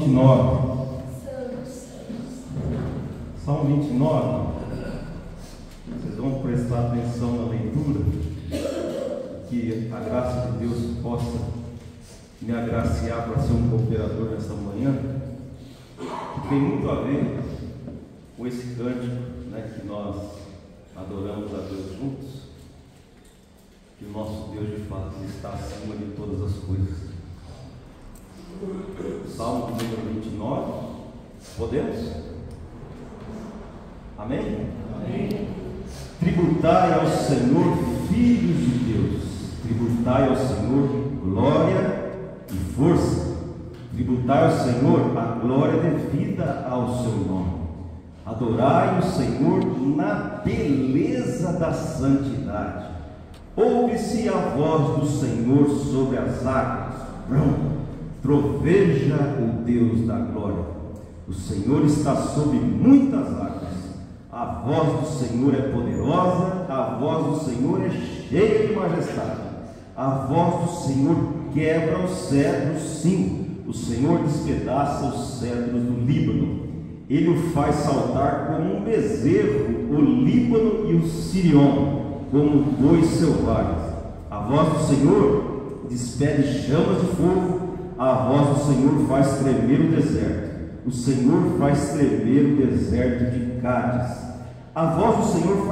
29. Salmo 29. Vocês vão prestar atenção na leitura, que a graça de Deus possa me agraciar para ser um cooperador nessa manhã, que tem muito a ver com esse cântico, né, que nós adoramos a Deus juntos, que o nosso Deus de fato está acima de todas as coisas. Salmo número 29. Podemos? Amém? Amém. Tributai ao Senhor, filhos de Deus, tributai ao Senhor glória e força, tributai ao Senhor a glória devida ao seu nome, adorai o Senhor na beleza da santidade, ouve-se a voz do Senhor sobre as águas, troveja o Deus da glória, o Senhor está sobre muitas águas. A voz do Senhor é poderosa, a voz do Senhor é cheia de majestade. A voz do Senhor quebra os cedros, sim. O Senhor despedaça os cedros do Líbano. Ele o faz saltar como um bezerro, o Líbano e o Sirion, como bois selvagens. A voz do Senhor despede chamas de fogo. A voz do Senhor faz tremer o deserto. O Senhor faz tremer o deserto de Cádiz. A voz do Senhor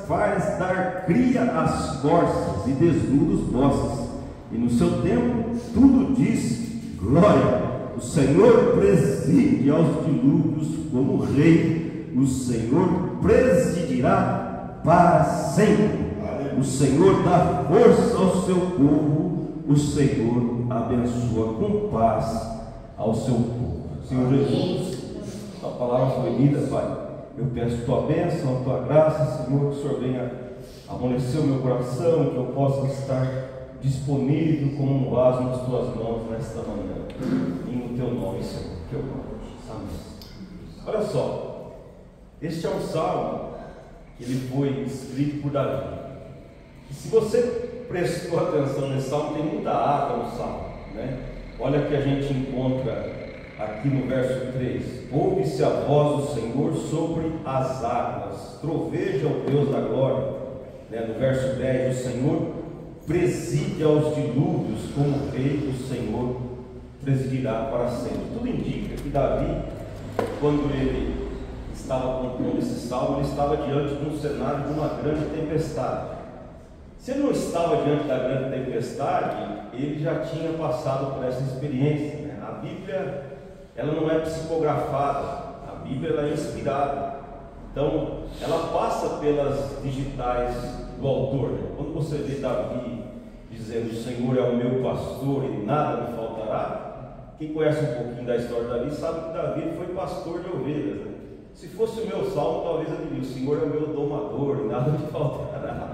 faz dar cria às corças e desnuda os bosques. E no seu tempo tudo diz glória. O Senhor preside aos dilúvios como rei. O Senhor presidirá para sempre. O Senhor dá força ao seu povo. O Senhor abençoa com paz ao seu povo. Senhor Jesus, a palavra foi lida, Pai. Eu peço tua bênção, a tua graça, Senhor, que o Senhor venha amolecer o meu coração, que eu possa estar disponível como um vaso nas tuas mãos nesta manhã. E no teu nome, Senhor, que eu amo. Amém. Olha só, este é um salmo que ele foi escrito por Davi. E se você prestou atenção nesse salmo, tem muita ata no salmo, né? Olha que a gente encontra aqui no verso 3, ouve-se a voz do Senhor sobre as águas, troveja o Deus da glória, né? No verso 10, o Senhor preside aos dilúvios, como rei, o Senhor presidirá para sempre. Tudo indica que Davi, quando ele estava compondo esse salmo, ele estava diante de um cenário de uma grande tempestade. Se ele não estava diante da grande tempestade, ele já tinha passado por essa experiência, né? A Bíblia, ela não é psicografada, a Bíblia ela é inspirada, então ela passa pelas digitais do autor, né? Quando você vê Davi dizendo: o Senhor é o meu pastor e nada me faltará, quem conhece um pouquinho da história de Davi sabe que Davi foi pastor de ovelhas, né? Se fosse o meu salmo, talvez eu diria: o Senhor é o meu domador e nada me faltará.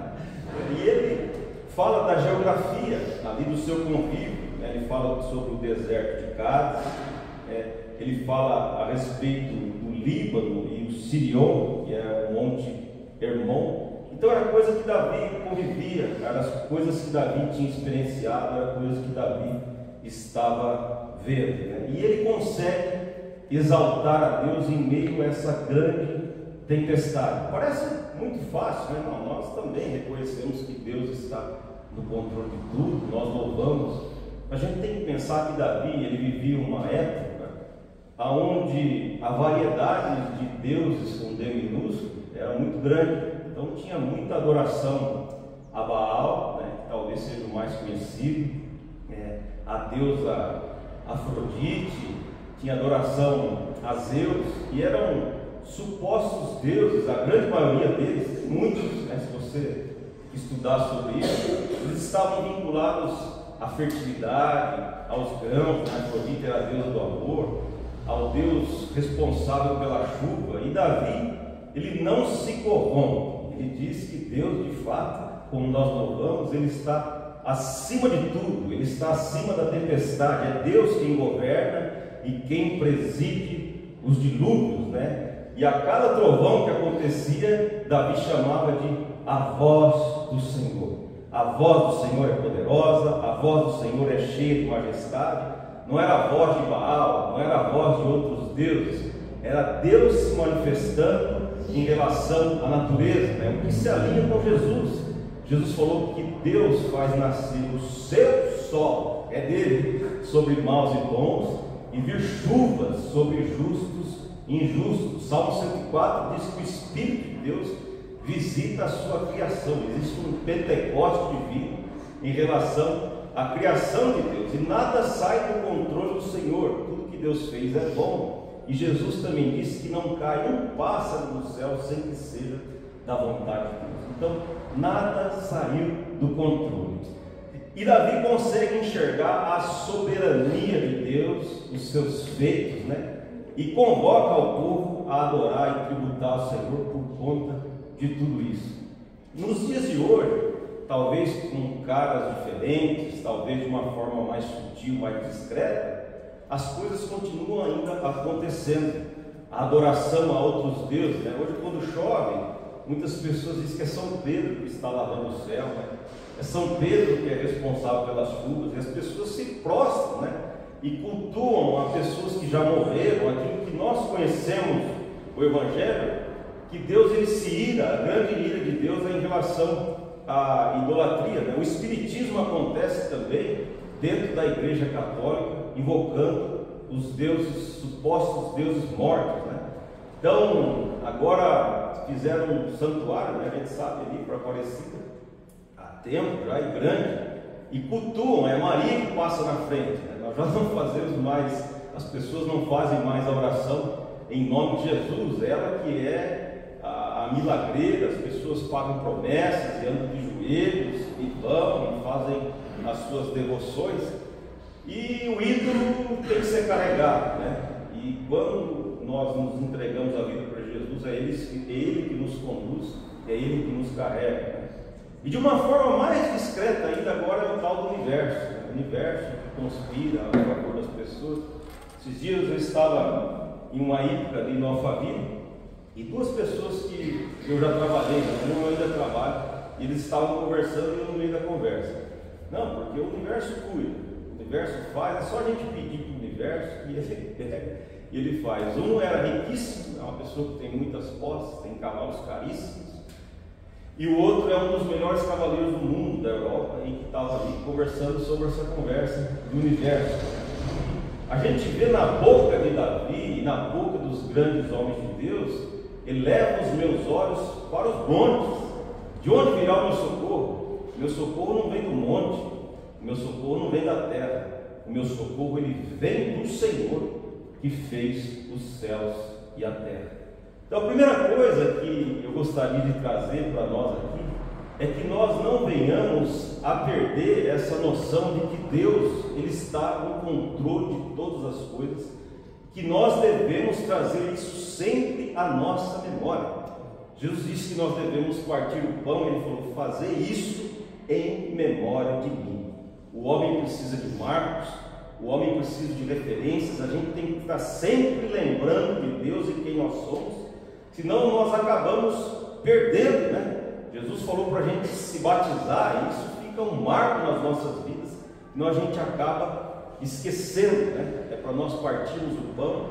E ele fala da geografia ali do seu convívio, né? Ele fala sobre o deserto de Cádiz, ele fala a respeito do Líbano e o Sirion, que é o Monte Hermon. Então era coisa que Davi convivia, eram as coisas que Davi tinha experienciado, eram coisas que Davi estava vendo, né? E ele consegue exaltar a Deus em meio a essa grande tempestade. Parece muito fácil, né? Não, nós também reconhecemos que Deus está no controle de tudo, nós louvamos. A gente tem que pensar que Davi, ele vivia uma época onde a variedade de deuses com D minúsculo era muito grande, então tinha muita adoração a Baal, né, que talvez seja o mais conhecido, a deusa Afrodite, tinha adoração a Zeus, e eram supostos deuses, a grande maioria deles, muitos, né, se você estudar sobre isso, eles estavam vinculados à fertilidade, aos grãos, né? Afrodite era a deusa do amor, ao Deus responsável pela chuva. E Davi, ele não se corrompe, ele diz que Deus, de fato, como nós louvamos, ele está acima de tudo, ele está acima da tempestade, é Deus quem governa e quem preside os dilúvios, né? E a cada trovão que acontecia, Davi chamava de a voz do Senhor. A voz do Senhor é poderosa, a voz do Senhor é cheia de majestade. Não era a voz de Baal, não era a outros deuses, era Deus se manifestando em relação à natureza, né? O que se alinha com Jesus. Jesus falou que Deus faz nascer o seu sol, é dele, sobre maus e bons, e vir chuvas sobre justos e injustos. Salmo 104 diz que o Espírito de Deus visita a sua criação. Existe um Pentecoste divino em relação à criação de Deus, e nada sai do controle do Senhor. Tudo que Deus fez é bom, e Jesus também disse que não cai um pássaro do céu sem que seja da vontade de Deus. Então nada saiu do controle, e Davi consegue enxergar a soberania de Deus, os seus feitos, né? E convoca o povo a adorar e tributar ao Senhor por conta de tudo isso. Nos dias de hoje, talvez com caras diferentes, talvez de uma forma mais sutil, mais discreta, as coisas continuam ainda acontecendo. A adoração a outros deuses, né? Hoje, quando chove, muitas pessoas dizem que é São Pedro que está lavando o céu, né? É São Pedro que é responsável pelas chuvas, e as pessoas se prostram, né? E cultuam a pessoas que já morreram, aquilo que nós conhecemos, o Evangelho, que Deus ele se ira, a grande ira de Deus é em relação à idolatria, né? O espiritismo acontece também dentro da Igreja Católica, invocando os deuses, supostos deuses mortos, né? Então, agora fizeram um santuário, né? A gente sabe ali para Aparecida, há tempo já e grande, e cultuam, é Maria que passa na frente, né? Nós já não fazemos mais, as pessoas não fazem mais a oração em nome de Jesus, ela que é a milagreira. As pessoas pagam promessas e andam de joelhos e vão e fazem as suas devoções, e o ídolo tem que ser carregado, né? E quando nós nos entregamos a vida para Jesus, é Ele que nos conduz, é Ele que nos carrega, né? E de uma forma mais discreta ainda, agora é o tal do universo, né? O universo que conspira a favor das pessoas. Esses dias eu estava em uma hípica ali no Alphaville, e duas pessoas que eu já trabalhei, eu ainda trabalho, e eles estavam conversando e eu no meio da conversa. Não, porque o universo cuida, o universo faz, é só a gente pedir para o universo e ele pega e ele faz. Um era riquíssimo, é uma pessoa que tem muitas posses, tem cavalos caríssimos, e o outro é um dos melhores cavaleiros do mundo, da Europa, e que estava ali conversando sobre essa conversa do universo. A gente vê na boca de Davi e na boca dos grandes homens de Deus: eleva os meus olhos para os montes, de onde virá o meu socorro? O meu socorro não vem do monte, o meu socorro não vem da terra, o meu socorro ele vem do Senhor que fez os céus e a terra. Então a primeira coisa que eu gostaria de trazer para nós aqui é que nós não venhamos a perder essa noção de que Deus ele está no controle de todas as coisas, que nós devemos trazer isso sempre à nossa memória. Jesus disse que nós devemos partir o pão, ele falou: fazer isso em memória de mim. O homem precisa de marcos, o homem precisa de referências, a gente tem que estar sempre lembrando de Deus e quem nós somos, senão nós acabamos perdendo, né? Jesus falou para a gente se batizar, e isso fica um marco nas nossas vidas, senão a gente acaba esquecendo, né? É para nós partirmos o pão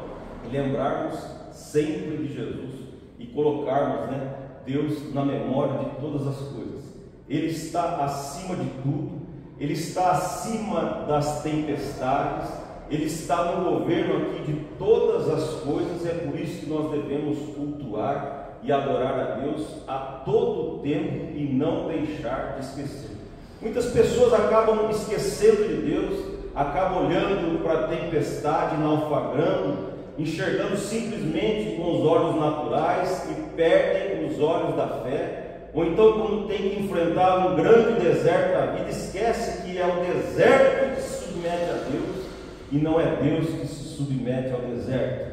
e lembrarmos sempre de Jesus e colocarmos, né, Deus na memória de todas as coisas. Ele está acima de tudo, Ele está acima das tempestades, Ele está no governo aqui de todas as coisas. É por isso que nós devemos cultuar e adorar a Deus a todo tempo e não deixar de esquecer. Muitas pessoas acabam esquecendo de Deus, acabam olhando para a tempestade, naufragando, enxergando simplesmente com os olhos naturais e perdem os olhos da fé. Ou então, quando tem que enfrentar um grande deserto da vida, esquece que é o deserto que se submete a Deus e não é Deus que se submete ao deserto.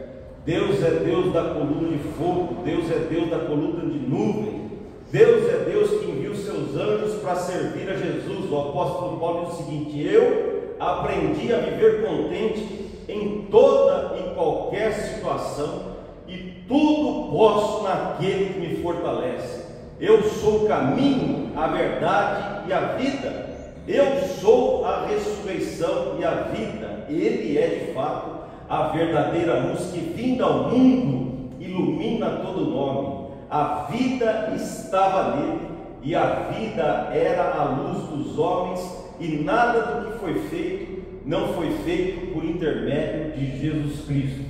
Deus é Deus da coluna de fogo, Deus é Deus da coluna de nuvem, Deus é Deus que envia os seus anjos para servir a Jesus. O apóstolo Paulo diz o seguinte: eu aprendi a viver contente em toda e qualquer situação, e tudo posso naquele que me fortalece. Eu sou o caminho, a verdade e a vida. Eu sou a ressurreição e a vida. Ele é de fato a verdadeira luz que vinda ao mundo ilumina todo nome. A vida estava nele, e a vida era a luz dos homens, e nada do que foi feito não foi feito por intermédio de Jesus Cristo.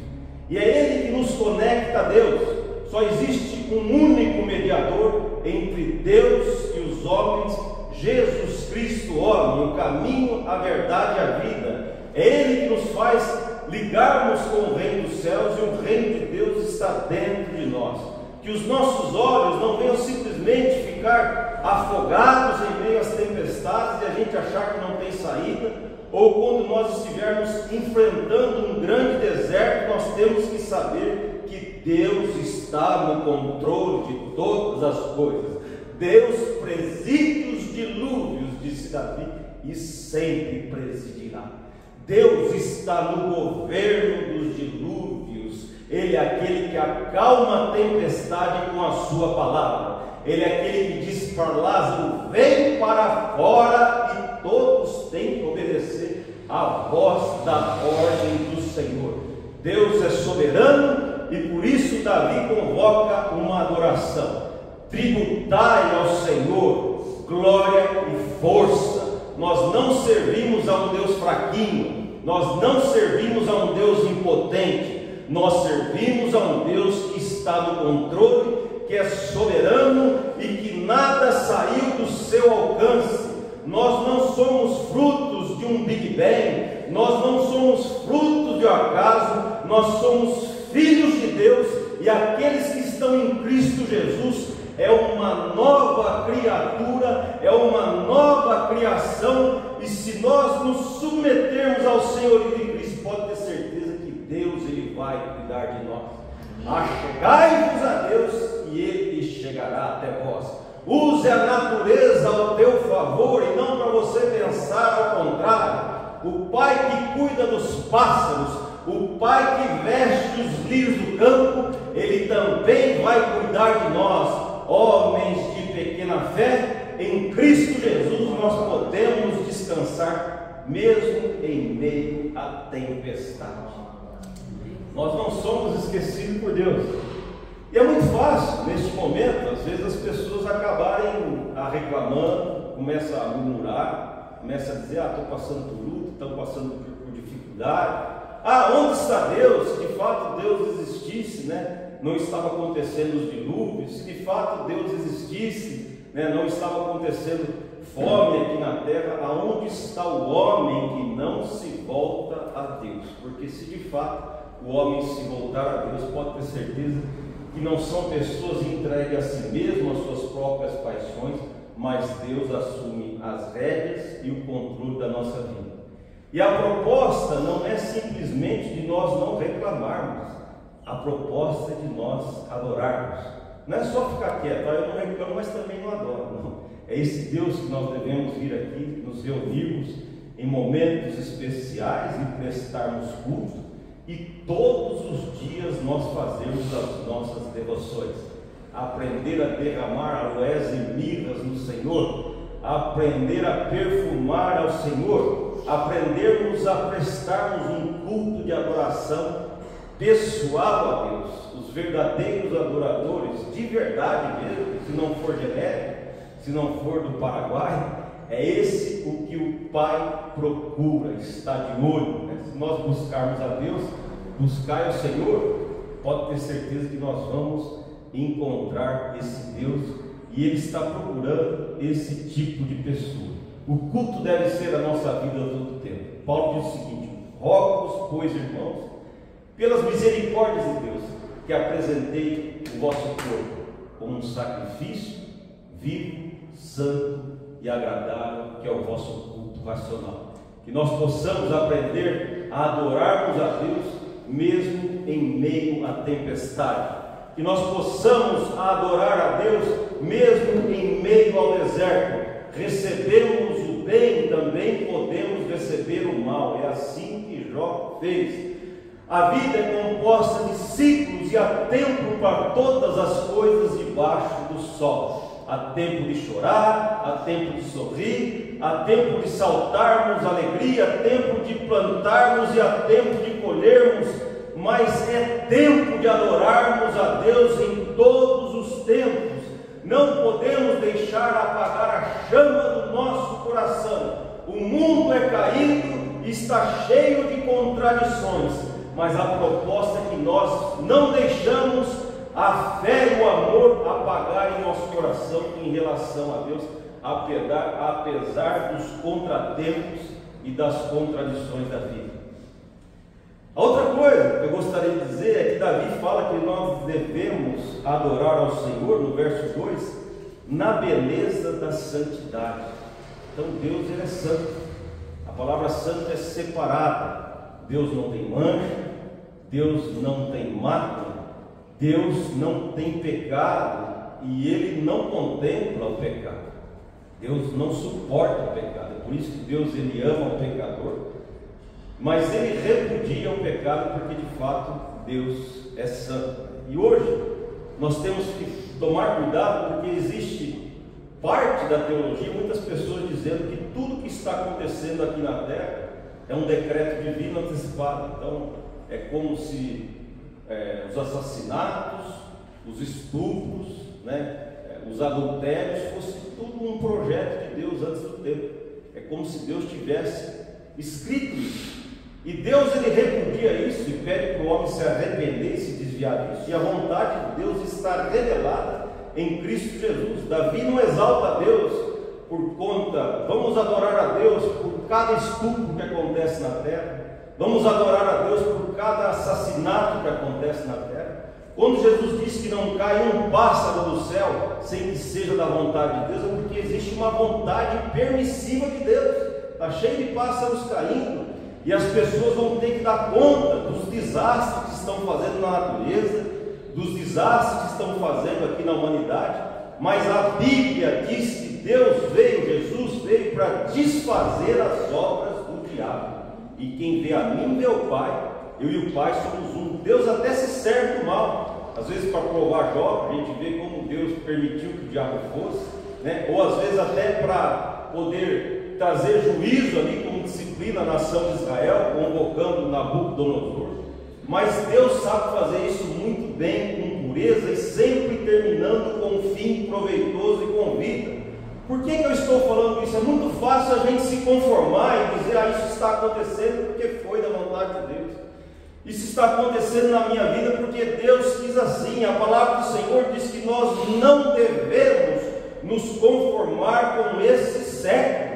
E é Ele que nos conecta a Deus. Só existe um único mediador entre Deus e os homens, Jesus Cristo, homem, o caminho, a verdade e a vida. É Ele que nos faz ligarmos com o reino dos céus, e o reino de Deus está dentro de nós. Que os nossos olhos não venham simplesmente ficar afogados em meio às tempestades e a gente achar que não tem saída, ou quando nós estivermos enfrentando um grande deserto, nós temos que saber que Deus está no controle de todas as coisas. Deus preside os dilúvios, disse Davi, e sempre presidirá. Deus está no governo dos dilúvios. Ele é aquele que acalma a tempestade com a sua palavra. Ele é aquele que disse para Lázaro: vem para fora, e todos têm que obedecer à voz da ordem do Senhor. Deus é soberano, e por isso Davi convoca uma adoração. Tributai ao Senhor glória e força. Nós não servimos a um Deus fraquinho, nós não servimos a um Deus impotente, nós servimos a um Deus que está no controle, que é soberano e que nada saiu do seu alcance. Nós não somos frutos de um Big Bang, nós não somos frutos de um acaso, nós somos filhos de Deus, e aqueles que estão em Cristo Jesus é uma nova criatura, é uma nova criação, e se nós nos submetermos ao senhorio de Cristo, pode ter certeza que Deus Ele vai cuidar de nós. Achegai-vos a Deus e Ele chegará até vós. Use a natureza ao teu favor e não para você pensar ao contrário. O Pai que cuida dos pássaros, o Pai que veste os lírios do campo, Ele também vai cuidar de nós. Homens de pequena fé, em Cristo Jesus nós podemos descansar mesmo em meio à tempestade. Nós não somos esquecidos por Deus. E é muito fácil, neste momento, às vezes as pessoas acabarem reclamando, começam a murmurar, começam a dizer: estou passando por luta, estão passando por dificuldade. Onde está Deus? Se de fato Deus existisse, não estava acontecendo os dilúvios. Se de fato Deus existisse, não estava acontecendo fome aqui na terra. Aonde está o homem que não se volta a Deus? Porque se de fato o homem se voltar a Deus, pode ter certeza que não são pessoas entregues a si mesmo, às suas próprias paixões, mas Deus assume as rédeas e o controle da nossa vida. E a proposta não é simplesmente de nós não reclamarmos, a proposta é de nós adorarmos. Não é só ficar quieto: eu não reclamo, mas também não adoro. Não. É esse Deus que nós devemos vir aqui, nos reunirmos em momentos especiais e prestarmos culto, e todos os dias nós fazemos as nossas devoções. Aprender a derramar aloés e mirras no Senhor, aprender a perfumar ao Senhor, aprendermos a prestarmos um culto de adoração pessoal a Deus. Os verdadeiros adoradores, de verdade mesmo, se não for genérico, se não for do Paraguai, é esse o que o Pai procura, está de olho. Se nós buscarmos a Deus, buscar o Senhor, pode ter certeza que nós vamos encontrar esse Deus, e Ele está procurando esse tipo de pessoa. O culto deve ser a nossa vida a todo tempo. Paulo diz o seguinte: rogo-vos, pois, irmãos, pelas misericórdias de Deus, que apresentei o vosso corpo como um sacrifício vivo, santo e agradável, que é o vosso culto racional. Que nós possamos aprender a adorarmos a Deus mesmo em meio à tempestade. Que nós possamos adorar a Deus mesmo em meio ao deserto. Recebemos o bem, também podemos receber o mal. É assim que Jó fez. A vida é composta de ciclos, e há tempo para todas as coisas debaixo do sol. Há tempo de chorar, há tempo de sorrir, há tempo de saltarmos alegria, há tempo de plantarmos e há tempo de colher. recolhermos, mas é tempo de adorarmos a Deus em todos os tempos. Não podemos deixar apagar a chama do nosso coração. O mundo é caído e está cheio de contradições, mas a proposta é que nós não deixamos a fé e o amor apagar em nosso coração em relação a Deus, apesar dos contratempos e das contradições da vida. A outra coisa que eu gostaria de dizer é que Davi fala que nós devemos adorar ao Senhor, no verso 2, na beleza da santidade. Então Deus, ele é santo. A palavra santo é separada. Deus não tem mancha, Deus não tem mácula, Deus não tem pecado e Ele não contempla o pecado. Deus não suporta o pecado. É por isso que Deus, ele ama o pecador, mas Ele repudia o pecado, porque de fato Deus é santo. E hoje nós temos que tomar cuidado, porque existe parte da teologia, muitas pessoas dizendo que tudo que está acontecendo aqui na terra é um decreto divino antecipado. Então é como se os assassinatos, os estupros, os adultérios fosse tudo um projeto de Deus antes do tempo. É como se Deus tivesse escrito isso. E Deus, ele repudia isso e pede para o homem se arrepender e se desviar disso. E a vontade de Deus está revelada em Cristo Jesus. Davi não exalta a Deus por conta, vamos adorar a Deus por cada estupro que acontece na terra, vamos adorar a Deus por cada assassinato que acontece na terra. Quando Jesus diz que não cai um pássaro do céu sem que seja da vontade de Deus, é porque existe uma vontade permissiva de Deus. Está cheio de pássaros caindo, e as pessoas vão ter que dar conta dos desastres que estão fazendo na natureza, dos desastres que estão fazendo aqui na humanidade. Mas a Bíblia diz que Deus veio, Jesus veio para desfazer as obras do diabo. E quem vê a mim vê o Pai. Eu e o Pai somos um. Deus até se serve do mal. Às vezes, para provar Jó, a gente vê como Deus permitiu que o diabo fosse, ou às vezes até para poder trazer juízo ali como disciplina à nação de Israel, convocando Nabucodonosor. Mas Deus sabe fazer isso muito bem, com pureza, e sempre terminando com um fim proveitoso e com vida. Por que eu estou falando isso? É muito fácil a gente se conformar e dizer: isso está acontecendo porque foi da vontade de Deus. Isso está acontecendo na minha vida porque Deus quis assim. A palavra do Senhor diz que nós não devemos nos conformar com esse século.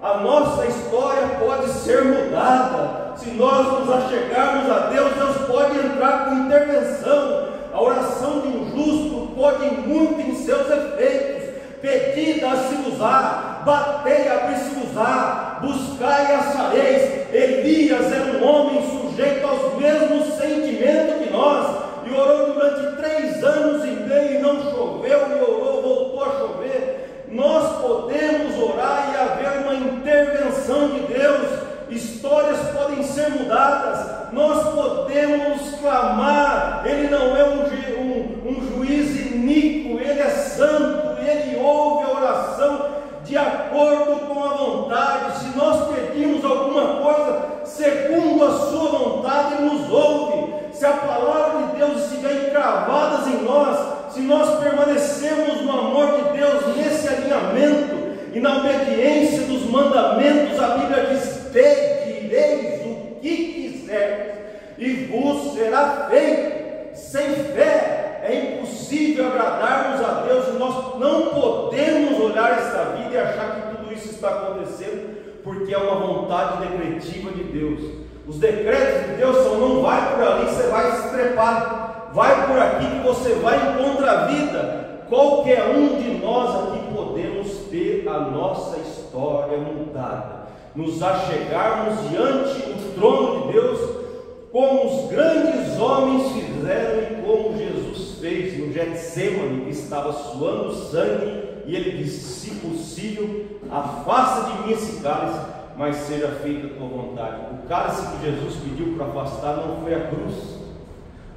A nossa história pode ser mudada. Se nós nos achegarmos a Deus, Deus pode entrar com intervenção. A oração de um justo pode muito em seus efeitos. Pedi, dá-se-vos-á, batei, abri-se-vos-á, buscai e achareis. Elias era um homem sujeito aos mesmos sentimentos que nós, e orou durante 3 anos e meio, e não choveu, e orou, voltou a chover. Nós podemos orar e haver uma intervenção de Deus. Histórias podem ser mudadas. Nós podemos clamar. Ele não é um juiz iníquo, Ele é santo, Ele ouve a oração de acordo com a vontade. Se nós pedimos alguma coisa segundo a sua vontade, Ele nos ouve. Se a palavra de Deus estiver encravada em nós, se nós permanecermos no amor de Deus, nesse alinhamento e na obediência dos mandamentos, a Bíblia diz: pedireis o que quiserdes e vos será feito. Sem fé é impossível agradarmos a Deus, e nós não podemos olhar esta vida e achar que tudo isso está acontecendo porque é uma vontade decretiva de Deus. Os decretos de Deus são: não vai por ali, você vai se trepar, vai por aqui que você vai encontrar a vida. Qualquer um de nós aqui podemos ter a nossa história mudada, nos achegarmos diante do trono de Deus, como os grandes homens fizeram e como Jesus fez no Getsemane, que estava suando sangue, e ele disse: se possível, afasta de mim esse cálice, mas seja feita a tua vontade. O cálice que Jesus pediu para afastar não foi a cruz.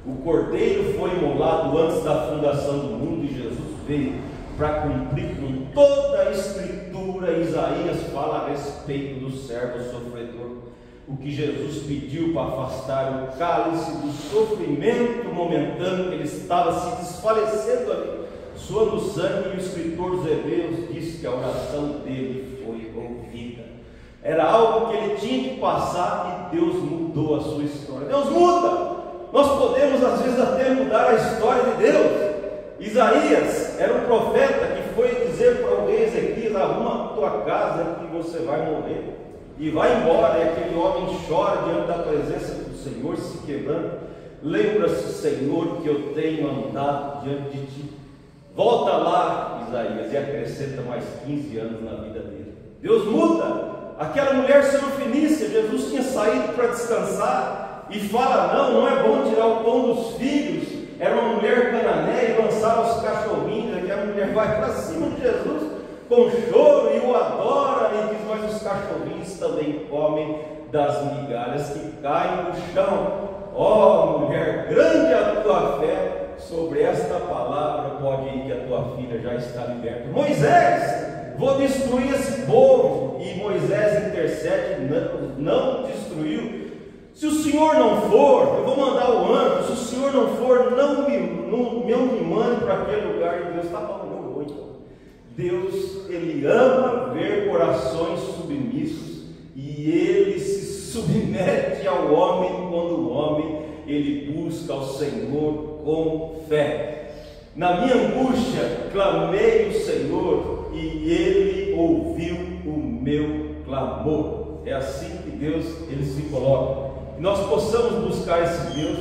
O cordeiro foi imolado antes da fundação do mundo, e Jesus veio para cumprir com toda a escritura. Isaías fala a respeito do servo sofredor. o que Jesus pediu para afastar o cálice do sofrimento momentâneo, que ele estava se desfalecendo ali, suando sangue, e o escritor dos Hebreus disse que a oração dele foi ouvida. Era algo que ele tinha que passar e Deus mudou a sua história. Deus muda! Nós podemos às vezes até mudar a história de Deus. Isaías era um profeta que foi dizer para o rei Ezequias: arruma a tua casa que você vai morrer. E vai embora, e aquele homem chora diante da presença do Senhor, se quebrando. Lembra-se, Senhor, que eu tenho andado diante de ti. Volta lá, Isaías, e acrescenta mais 15 anos na vida dele. Deus muda. Aquela mulher sirofenícia, Jesus tinha saído para descansar, e fala: não é bom tirar o pão dos filhos. Era uma mulher cananeia, e lançava os cachorrinhos. Aquela mulher vai para cima de Jesus com choro e o adora, e diz: mas os cachorrinhos também comem das migalhas que caem no chão. Ó mulher, grande a tua fé, sobre esta palavra pode ir que a tua filha já está liberta. Moisés, vou destruir esse povo. E Moisés intercede: não destruiu. Se o Senhor não for, eu vou mandar o anjo. Se o Senhor não for, não me mande para aquele lugar. E Deus está falando: eu vou então. Deus, Ele ama ver corações submissos, e Ele se submete ao homem quando o homem ele busca ao Senhor com fé. Na minha angústia clamei o Senhor, e Ele ouviu o meu clamor. É assim que Deus ele se coloca. E nós possamos buscar esse Deus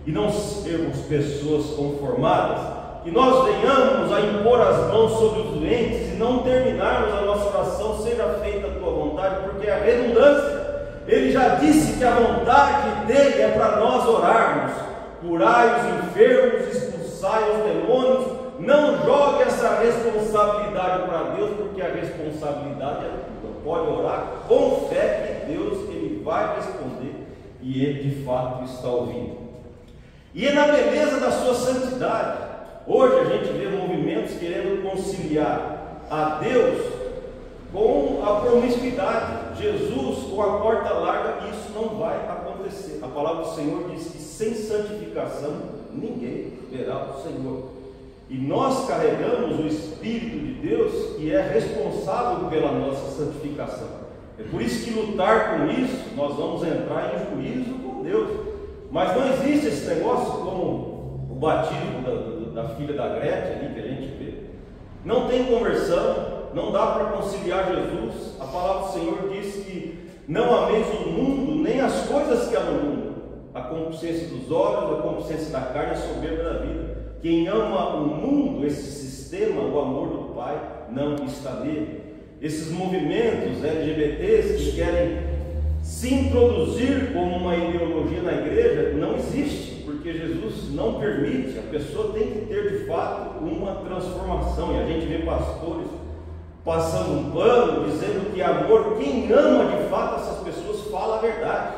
e não sermos pessoas conformadas. Que nós venhamos a impor as mãos sobre os doentes e não terminarmos a nossa oração: seja feita a tua vontade, porque é a redundância. Ele já disse que a vontade dele é para nós orarmos: curai os enfermos, expulsai os demônios. Não jogue essa responsabilidade para Deus, porque a responsabilidade é tua. Pode orar com fé que Deus ele vai responder, e Ele de fato está ouvindo. E é na beleza da sua santidade. Hoje a gente vê movimentos querendo conciliar a Deus com a promiscuidade, Jesus com a porta larga. Isso não vai acontecer. A palavra do Senhor diz que sem santificação ninguém verá o Senhor. E nós carregamos o Espírito de Deus, que é responsável pela nossa santificação. É por isso que lutar com isso, nós vamos entrar em juízo com Deus. Mas não existe esse negócio como o batismo da filha da Gretchen ali que a gente vê. Não tem conversão, não dá para conciliar Jesus. A palavra do Senhor diz que não ameis o mundo, nem as coisas que há no mundo. A concupiscência dos olhos, a concupiscência da carne, a soberba da vida. Quem ama o mundo, esse sistema, o amor do Pai, não está nele. Esses movimentos LGBTs que querem se introduzir como uma ideologia na igreja, não existe, porque Jesus não permite. A pessoa tem que ter de fato uma transformação, e a gente vê pastores passando um pano, dizendo que amor, quem ama de fato essas pessoas fala a verdade,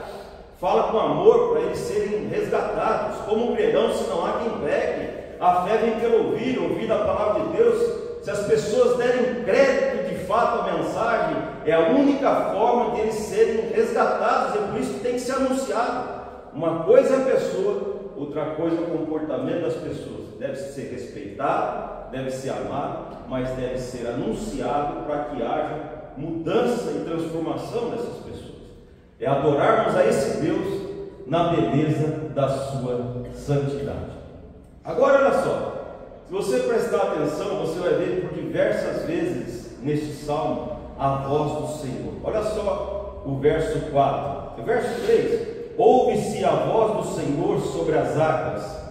fala com amor para eles serem resgatados. Como pregão se não há quem pregue? A fé vem pelo ouvir a palavra de Deus. Se as pessoas derem crédito de fato à mensagem, é a única forma de eles serem resgatados. É por isso que tem que ser anunciado. Uma coisa é a pessoa, outra coisa é o comportamento das pessoas. Deve ser respeitado, deve ser amado, mas deve ser anunciado para que haja mudança e transformação dessas pessoas. É adorarmos a esse Deus na beleza da sua santidade. Agora olha só, se você prestar atenção, você vai ver por diversas vezes neste salmo a voz do Senhor. Olha só o verso 4, o verso 3: ouve-se a voz do Senhor sobre as águas.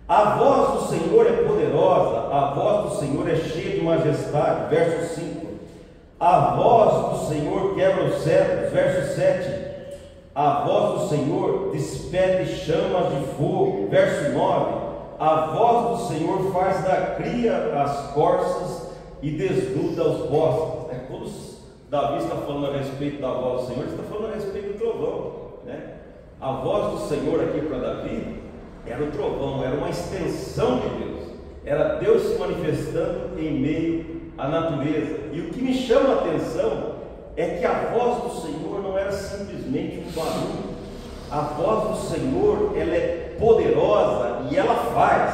A voz do Senhor é poderosa, a voz do Senhor é cheia de majestade. Verso 5: a voz do Senhor quebra os cedros. Verso 7: a voz do Senhor despede chamas de fogo. Verso 9: a voz do Senhor faz da cria as corças e desnuda os bosques. Quando Davi está falando a respeito da voz do Senhor, ele está falando a respeito do trovão, né? A voz do Senhor aqui para Davi era o trovão, era uma extensão de Deus, era Deus se manifestando em meio à natureza. E o que me chama a atenção é que a voz do Senhor não era simplesmente um barulho. A voz do Senhor, ela é poderosa e ela faz,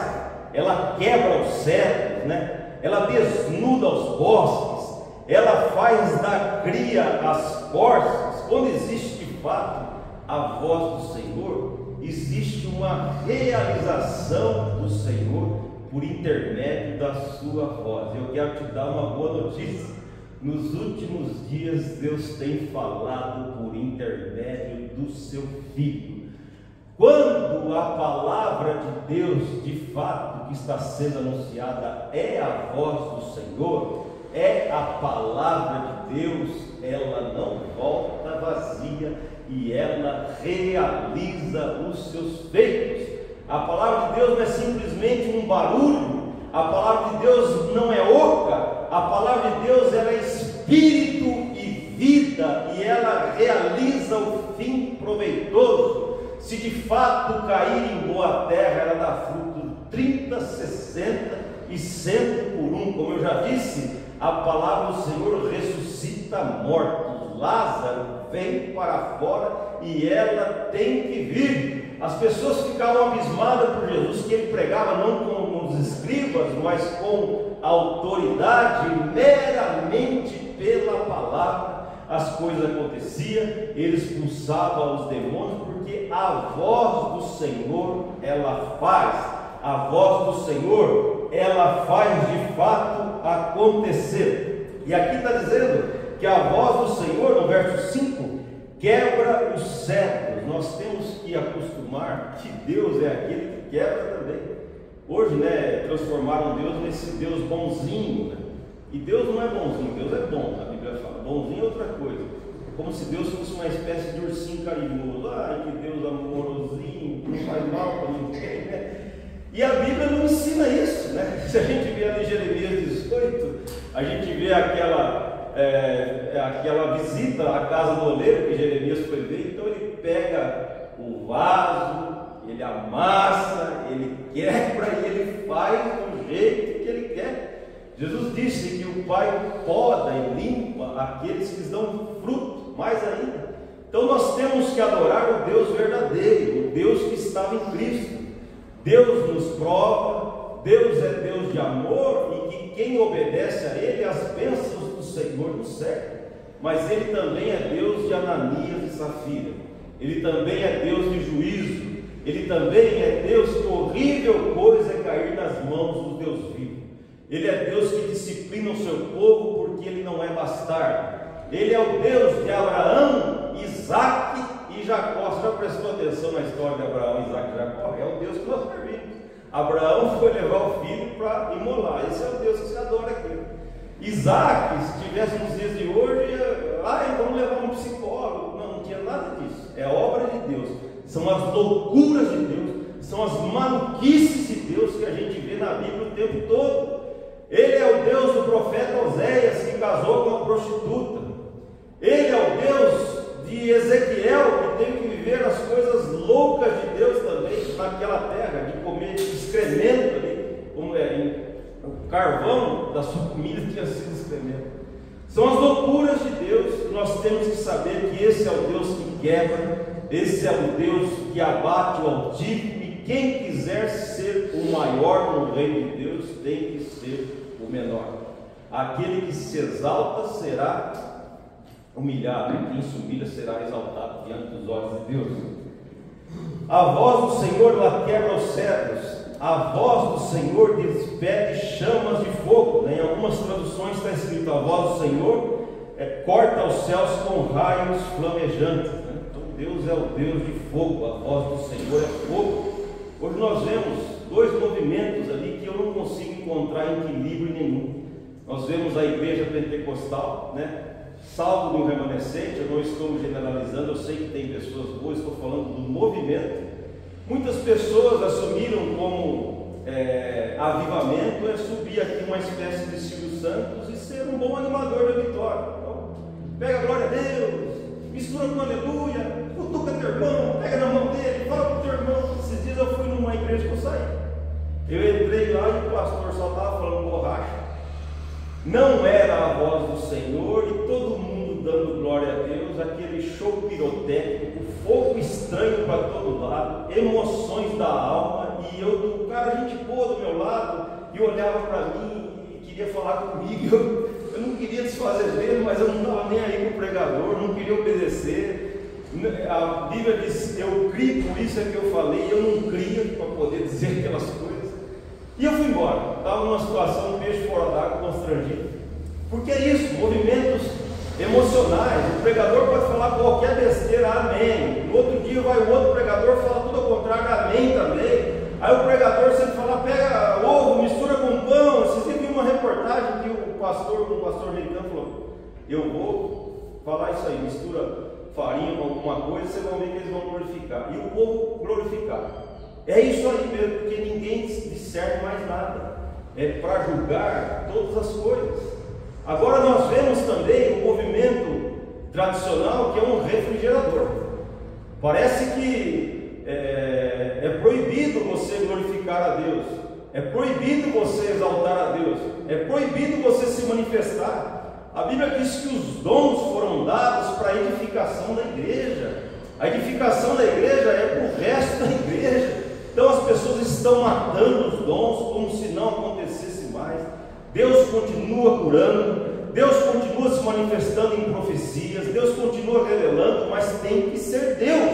ela quebra os cedros, né? Ela desnuda os bosques, ela faz da cria as corças. Quando existe de fato a voz do Senhor, existe uma realização do Senhor por intermédio da sua voz. Eu quero te dar uma boa notícia. Nos últimos dias, Deus tem falado por intermédio do seu Filho. Quando a palavra de Deus, de fato, que está sendo anunciada, é a voz do Senhor, é a palavra de Deus, ela não volta vazia e ela realiza os seus feitos. A palavra de Deus não é simplesmente um barulho, a palavra de Deus não é oca, a palavra de Deus ela é espírito e vida, e ela realiza o fim proveitoso. Se de fato cair em boa terra, ela dá fruto 30, 60 e 100 por um. Como eu já disse, a palavra do Senhor ressuscita mortos. Lázaro vem para fora e ela tem que vir. As pessoas ficavam abismadas por Jesus, que ele pregava não com os escribas, mas com autoridade, meramente pela palavra. As coisas aconteciam, ele expulsava os demônios, porque a voz do Senhor, ela faz. A voz do Senhor, ela faz de fato acontecer. E aqui está dizendo que a voz do Senhor, no verso 5, quebra os cedros. Nós temos que acostumar que Deus é aquele que quebra também. Hoje, né, transformaram Deus nesse Deus bonzinho, né? E Deus não é bonzinho, Deus é bom. A Bíblia fala, bonzinho é outra coisa. É como se Deus fosse uma espécie de ursinho carinhoso. Ai, que Deus amorosinho, não faz mal para ninguém, né? E a Bíblia não ensina isso, né? Se a gente vê ali em Jeremias 18, a gente vê aquela visita à casa do oleiro que Jeremias foi ver. Então ele pega o vaso, ele amassa, ele quebra e ele faz do jeito que ele quer. Jesus disse que o Pai poda e limpa aqueles que dão fruto, mais ainda. Então nós temos que adorar o Deus verdadeiro, o Deus que estava em Cristo. Deus nos prova, Deus é Deus de amor, e que quem obedece a Ele, as bênçãos do Senhor nos cercam. Mas Ele também é Deus de Ananias e Safira, Ele também é Deus de juízo, Ele também é Deus que horrível coisa é cair nas mãos dos Deus vivos. Ele é Deus que disciplina o seu povo, porque Ele não é bastardo. Ele é o Deus de Abraão, Isaque e Jacó. Você já prestou atenção na história de Abraão, Isaque e Jacó? É o Deus que nós servimos. Abraão foi levar o filho para imolar. Esse é o Deus que se adora aqui. Isaac, se tivesse nos dias de hoje, então vamos levar um psicólogo. Não tinha nada disso. É obra de Deus. São as loucuras de Deus, são as maluquices de Deus que a gente vê na Bíblia o tempo todo. Ele é o Deus do profeta Oséias, que casou com uma prostituta. Ele é o Deus de Ezequiel, que tem que viver as coisas loucas de Deus também naquela terra, de comer excremento ali, como o carvão da sua comida tinha sido excremento. São as loucuras de Deus. Nós temos que saber que esse é o Deus que quebra, esse é o Deus que abate o altivo, e quem quiser ser o maior no reino de Deus tem que ser o menor. Aquele que se exalta será humilhado, e quem se humilha será exaltado diante dos olhos de Deus. A voz do Senhor, ela quebra os cedros. A voz do Senhor despede chamas de fogo. Em algumas traduções está escrito: a voz do Senhor corta os céus com raios flamejantes. Então Deus é o Deus de fogo. A voz do Senhor é fogo. Hoje nós vemos dois movimentos ali que eu não consigo encontrar equilíbrio nenhum. Nós vemos a igreja pentecostal, né, salvo no remanescente. Eu não estou generalizando, eu sei que tem pessoas boas, estou falando do movimento. Muitas pessoas assumiram como avivamento é subir aqui uma espécie de Silvio Santos e ser um bom animador da vitória. Então, pega a glória a Deus, mistura com aleluia, cutuca teu irmão, pega na mão dele, fala para o teu irmão. Esses dias eu fui numa igreja que eu saí. Eu entrei lá e o pastor só estava falando borracha. Não era a voz do Senhor, e todo mundo mundo dando glória a Deus, aquele show pirotécnico, fogo estranho para todo lado, emoções da alma, e o cara, gente boa do meu lado, e olhava para mim e queria falar comigo. Eu não queria desfazer dele, mas eu não estava nem aí com o pregador, não queria obedecer. A Bíblia diz: eu criei, por isso é que eu falei, eu não cria para poder dizer aquelas coisas. E eu fui embora, estava numa situação, peixe fora d'água, constrangido. Porque é isso, movimentos emocionais. O pregador pode falar qualquer besteira, amém. No outro dia vai o outro pregador, fala tudo ao contrário, amém também. Aí o pregador sempre fala: pega ovo, mistura com pão. Vocês viram uma reportagem que um pastor americano falou: eu vou falar isso aí, mistura farinha com alguma coisa, vocês vão ver que eles vão glorificar. E o povo glorificar. É isso aí mesmo, porque ninguém discerne mais nada. É para julgar todas as coisas. Agora nós vemos também o movimento tradicional, que é um refrigerador. Parece que é proibido você glorificar a Deus, é proibido você exaltar a Deus, é proibido você se manifestar. A Bíblia diz que os dons foram dados para a edificação da igreja. A edificação da igreja é para o resto da igreja. Então as pessoas estão matando os dons como se não acontecesse mais. Deus continua curando, Deus continua se manifestando em profecias, Deus continua revelando, mas tem que ser Deus.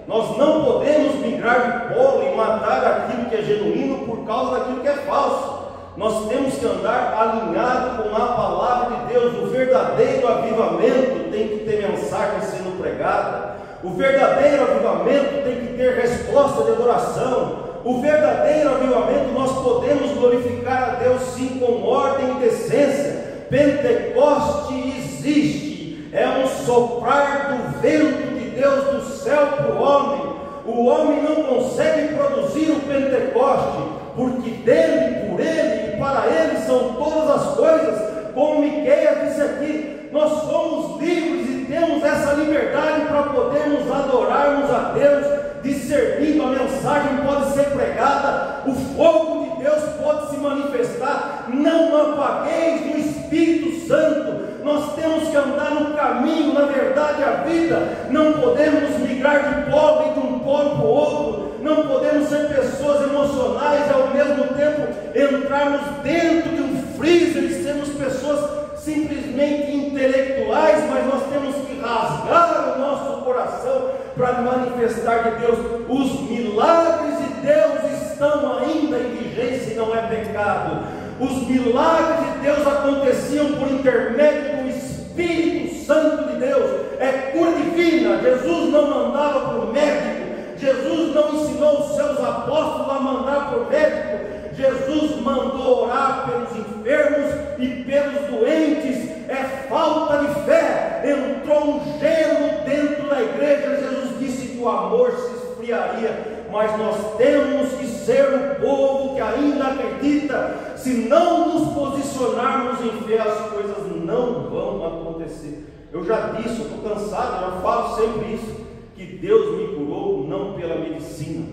Nós não podemos migrar de polo e matar aquilo que é genuíno por causa daquilo que é falso. Nós temos que andar alinhado com a palavra de Deus. O verdadeiro avivamento tem que ter mensagem sendo pregada. O verdadeiro avivamento tem que ter resposta de adoração. O verdadeiro avivamento, nós podemos glorificar a Deus sim, com ordem e decência. Pentecoste existe, é um soprar do vento de Deus do céu para o homem. O homem não consegue produzir o Pentecoste, porque dele, por ele e para ele são todas as coisas. Como Miqueias disse aqui, nós somos livres e temos essa liberdade para podermos adorarmos a Deus, discernindo. A mensagem pode ser pregada, o fogo de Deus pode se manifestar. Não apagueis o Espírito Santo. Nós temos que andar no caminho, na verdade, a vida. Não podemos migrar de polo de um polo para o outro. Não podemos ser pessoas emocionais e ao mesmo tempo entrarmos dentro de um freezer e sermos pessoas simplesmente intelectuais, mas nós temos que rasgar o nosso coração para manifestar de Deus. Os milagres de Deus estão ainda em vigência e não é pecado. Os milagres de Deus aconteciam por intermédio do Espírito Santo de Deus. É cura divina. Jesus não mandava para o médico. Jesus não ensinou os seus apóstolos a mandar para o médico. Jesus mandou orar pelos enfermos e pelos doentes. É falta de fé. Entrou um gelo dentro da igreja. Jesus disse que o amor se esfriaria, mas nós temos que ser o povo que ainda acredita. Se não nos posicionarmos em fé, as coisas não vão acontecer. Eu já disse, eu estou cansado, eu já falo sempre isso, que Deus me curou não pela medicina,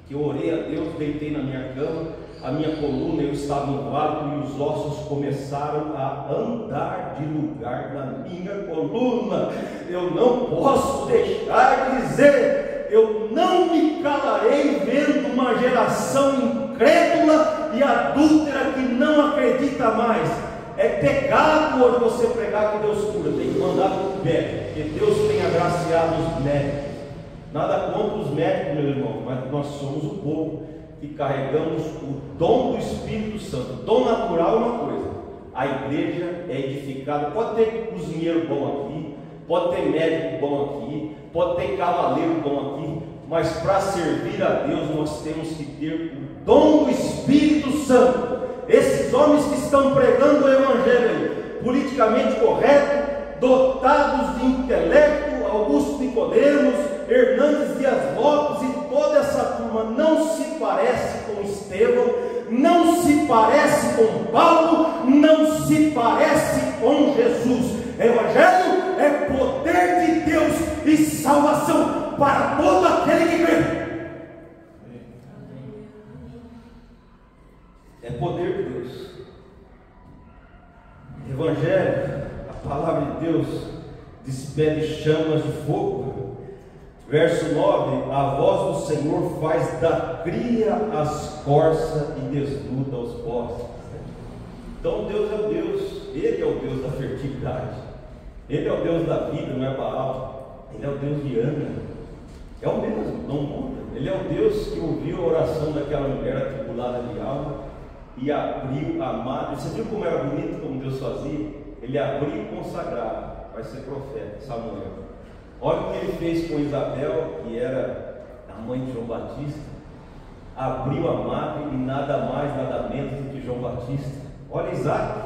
que eu orei a Deus, deitei na minha cama, a minha coluna, eu estava inválido e os ossos começaram a andar de lugar na minha coluna. Eu não posso deixar de dizer, eu não me calarei vendo uma geração incrédula e adúltera que não acredita mais. É pecado hoje você pregar que Deus cura, tem que mandar para o médico, porque Deus tem agraciado os médicos. Nada contra os médicos, meu irmão, mas nós somos o povo que carregamos o dom do Espírito Santo. Dom natural é uma coisa, a igreja é edificada. Pode ter cozinheiro bom aqui, pode ter médico bom aqui, pode ter cavaleiro bom aqui, mas para servir a Deus nós temos que ter o dom do Espírito Santo. Esses homens que estão pregando o Evangelho politicamente correto, dotados de intelecto, Augusto Nicodemos, Hernandes Dias Lopes e toda essa turma não se parece com Estevão, não se parece com Paulo, não se parece com Jesus. Evangelho é poder de Deus e salvação para todo aquele que crê. É poder de Deus. Evangelho, a palavra de Deus, despede chamas de fogo. Verso 9: a voz do Senhor faz da cria as corças e desnuda os bosques. Então Deus é o Deus, Ele é o Deus da fertilidade, Ele é o Deus da vida, não é Baal. Ele é o Deus de Ana, é o mesmo, não muda. Ele é o Deus que ouviu a oração daquela mulher atribulada de alma e abriu a madre. Você viu como era bonito, como Deus fazia? Ele abriu e consagrava, vai ser profeta, Samuel. Olha o que ele fez com Isabel, que era a mãe de João Batista. Abriu a madre e nada mais, nada menos do que João Batista. Olha Isaac,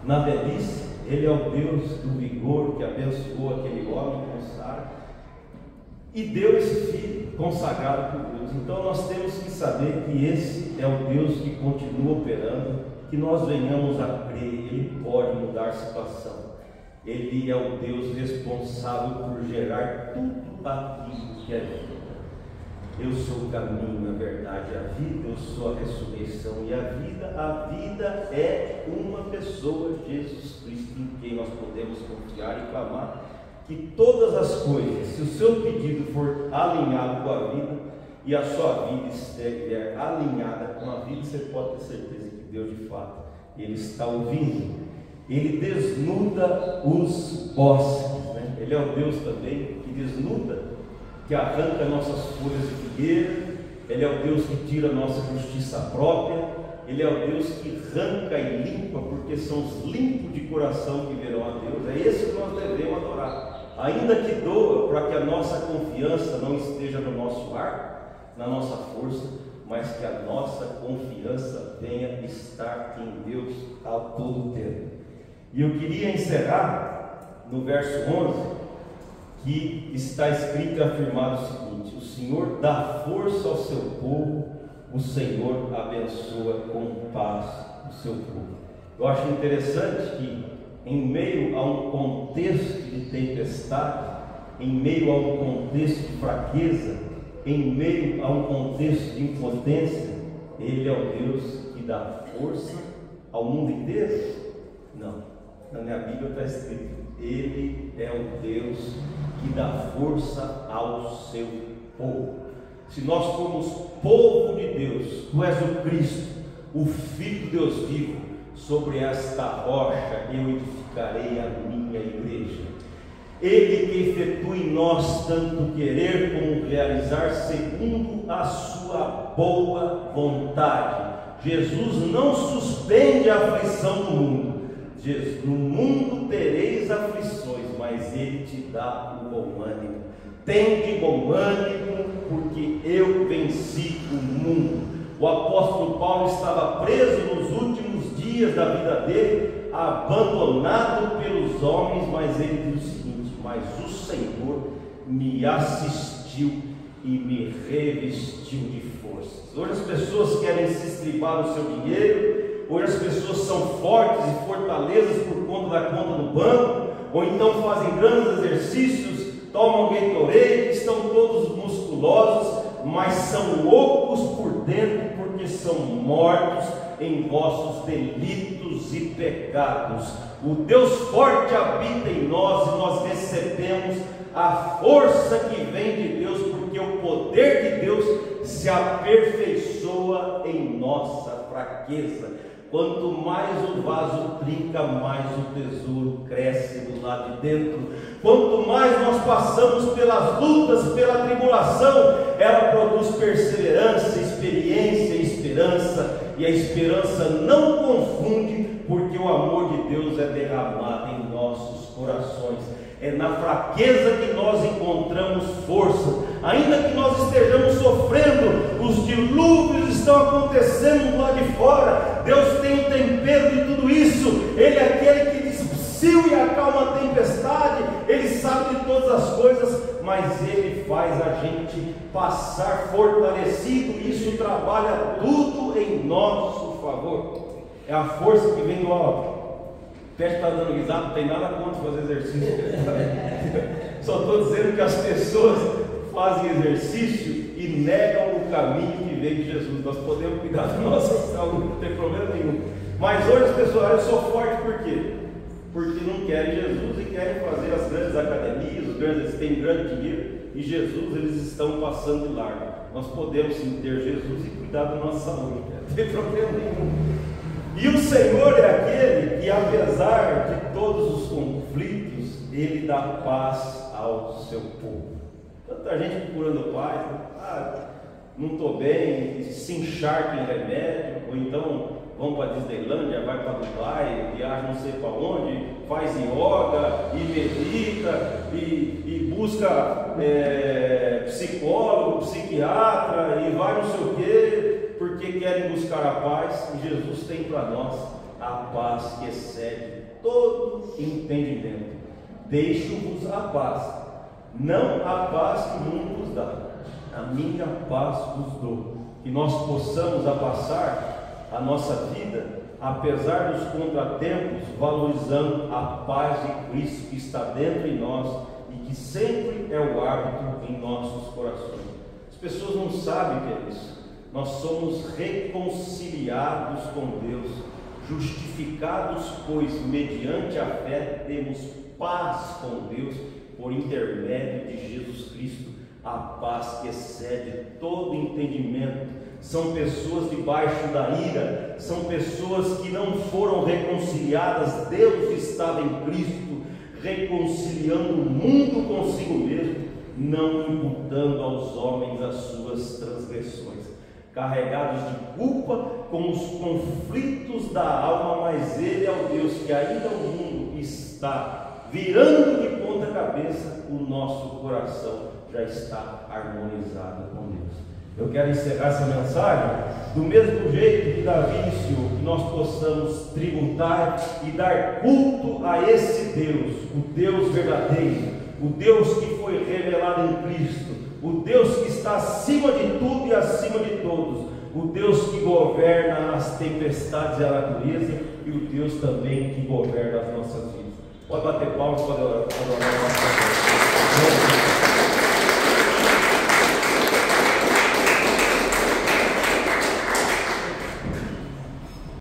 na velhice, ele é o Deus do vigor que abençoou aquele homem com Sara e deu esse filho consagrado por Deus. Então nós temos que saber que esse é o Deus que continua operando, que nós venhamos a crer, Ele pode mudar a situação. Ele é o Deus responsável por gerar tudo aquilo que é vida. Eu sou o caminho, a verdade e a vida, eu sou a ressurreição e a vida. A vida é uma pessoa, Jesus Cristo, em quem nós podemos confiar e clamar que todas as coisas, se o seu pedido for alinhado com a vida e a sua vida estiver alinhada com a vida, você pode ter certeza que Deus de fato, Ele está ouvindo. Ele desnuda os bosques, né? Ele é o Deus também que desnuda, que arranca nossas folhas de figueira. Ele é o Deus que tira a nossa justiça própria. Ele é o Deus que arranca e limpa, porque são os limpos de coração que verão a Deus. É esse que nós devemos adorar, ainda que doa, para que a nossa confiança não esteja no nosso ar, na nossa força, mas que a nossa confiança venha estar em Deus a todo tempo. E eu queria encerrar no verso 11, que está escrito e afirmado o seguinte: o Senhor dá força ao seu povo, o Senhor abençoa com paz o seu povo. Eu acho interessante que em meio a um contexto de tempestade, em meio a um contexto de fraqueza, em meio a um contexto de impotência, Ele é o Deus que dá força ao mundo inteiro? Não. Na minha Bíblia está escrito: Ele é o Deus que dá força ao seu povo. Se nós formos povo de Deus, Tu és o Cristo, o Filho de Deus vivo, sobre esta rocha eu edificarei a minha igreja. Ele que efetua em nós tanto querer como realizar segundo a sua boa vontade. Jesus não suspende a aflição do mundo. No mundo tereis aflições, mas Ele te dá o bom ânimo. Tende bom ânimo, porque eu venci o mundo. O apóstolo Paulo estava preso nos últimos dias da vida dele, abandonado pelos homens, mas ele diz o seguinte: mas o Senhor me assistiu e me revestiu de forças. Hoje as pessoas querem se estribar no seu dinheiro. Hoje as pessoas são fortes e fortalezas por conta da conta no banco, ou então fazem grandes exercícios, tomam Gatorade, estão todos musculosos, mas são ocos por dentro, porque são mortos em vossos delitos e pecados. O Deus forte habita em nós e nós recebemos a força que vem de Deus, porque o poder de Deus se aperfeiçoa em nossa fraqueza. Quanto mais o vaso trinca, mais o tesouro cresce do lado de dentro. Quanto mais nós passamos pelas lutas, pela tribulação, ela produz perseverança, experiência e esperança. E a esperança não confunde, porque o amor de Deus é derramado em nossos corações. É na fraqueza que nós encontramos força. Ainda que nós estejamos sofrendo, os dilúvios estão acontecendo lá de fora, Deus tem o tempero de tudo isso. Ele é aquele que dissipa e acalma a tempestade. Ele sabe de todas as coisas, mas Ele faz a gente passar fortalecido. Isso trabalha tudo em nosso favor. É a força que vem do alto. O Pet está dando risada, não tem nada contra fazer exercício. Só estou dizendo que as pessoas fazem exercício e negam o caminho que vem de Jesus. Nós podemos cuidar da nossa saúde, não tem problema nenhum. Mas hoje as pessoas, eu sou forte por quê? porque não querem Jesus e querem fazer as grandes academias, eles têm grande dinheiro, e Jesus eles estão passando de largo. Nós podemos sim ter Jesus e cuidar da nossa saúde, não tem problema nenhum. E o Senhor é aquele que, apesar de todos os conflitos, Ele dá paz ao seu povo. Tanta gente procurando paz, não estou bem, se encharca em remédio, ou então vão para a Disneylândia, vai para Dubai, viaja não sei para onde, faz yoga e medita e busca psicólogo, psiquiatra e vai não sei o quê, porque querem buscar a paz. E Jesus tem para nós a paz que excede todo entendimento. Deixo-vos a paz, não a paz que o mundo nos dá, a minha paz vos dou. Que nós possamos passar a nossa vida, apesar dos contratempos, valorizando a paz de Cristo que está dentro de nós e que sempre é o árbitro em nossos corações. As pessoas não sabem o que é isso. Nós somos reconciliados com Deus, justificados, pois mediante a fé temos paz com Deus por intermédio de Jesus Cristo, a paz que excede todo entendimento. São pessoas debaixo da ira, são pessoas que não foram reconciliadas. Deus estava em Cristo, reconciliando o mundo consigo mesmo, não imputando aos homens as suas transgressões. Carregados de culpa com os conflitos da alma, mas Ele é o Deus que ainda o mundo está virando de ponta cabeça, o nosso coração já está harmonizado com Deus. Eu quero encerrar essa mensagem do mesmo jeito que Davi iniciou, que nós possamos tributar e dar culto a esse Deus, o Deus verdadeiro, o Deus que foi revelado em Cristo, o Deus que está acima de tudo e acima de todos, o Deus que governa as tempestades e a natureza, e o Deus também que governa as nossas vidas. Pode bater palmas, pode orar.